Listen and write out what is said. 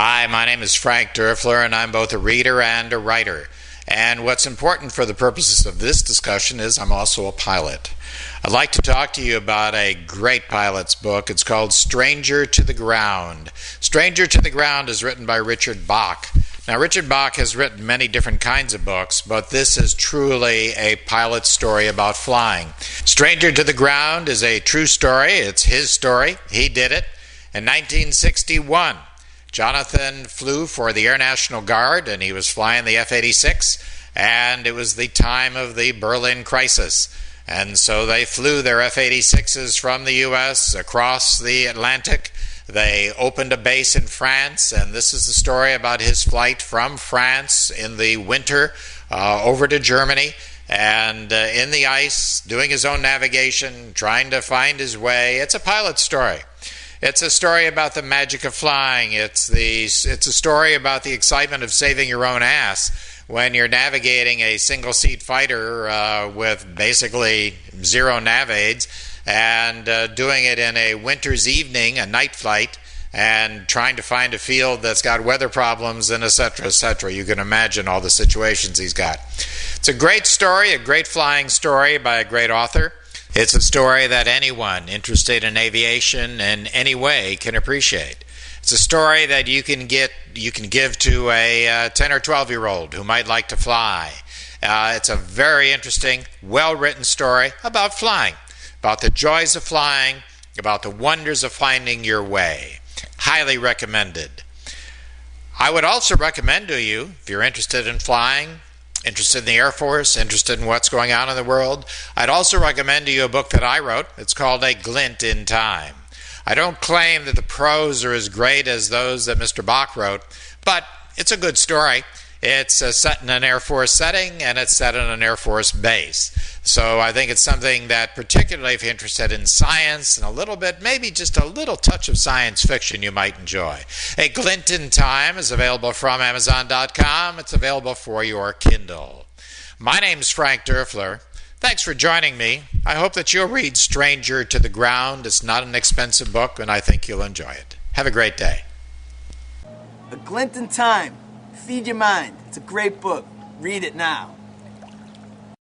Hi, my name is Frank Derfler, and I'm both a reader and a writer. And what's important for the purposes of this discussion is I'm also a pilot. I'd like to talk to you about a great pilot's book. It's called Stranger to the Ground. Stranger to the Ground is written by Richard Bach. Now, Richard Bach has written many different kinds of books, but this is truly a pilot story about flying. Stranger to the Ground is a true story. It's his story. He did it. In 1961, Jonathan flew for the Air National Guard, and he was flying the F-86, and it was the time of the Berlin crisis. And so they flew their F-86s from the U.S. across the Atlantic. They opened a base in France, and this is the story about his flight from France in the winter over to Germany, and in the ice, doing his own navigation, trying to find his way. It's a pilot story. It's a story about the magic of flying. It's a story about the excitement of saving your own ass when you're navigating a single-seat fighter with basically zero nav aids, and doing it in a winter's evening, a night flight, and trying to find a field that's got weather problems, and etc., etc. You can imagine all the situations he's got. It's a great story, a great flying story by a great author. It's a story that anyone interested in aviation in any way can appreciate. It's a story that you can give to a 10 or 12-year-old who might like to fly. It's a very interesting, well-written story about flying, about the joys of flying, about the wonders of finding your way. Highly recommended. I would also recommend to you, if you're interested in flying, interested in the Air Force, interested in what's going on in the world, I'd also recommend to you a book that I wrote. It's called A Glint in Time. I don't claim that the prose are as great as those that Mr. Bach wrote, but it's a good story. It's set in an Air Force setting, and it's set in an Air Force base. So I think it's something that, particularly if you're interested in science and a little bit, maybe just a little touch of science fiction, you might enjoy. A Glint in Time is available from Amazon.com. It's available for your Kindle. My name's Frank Derfler. Thanks for joining me. I hope that you'll read Stranger to the Ground. It's not an expensive book, and I think you'll enjoy it. Have a great day. A Glint in Time. Feed your mind. It's a great book. Read it now.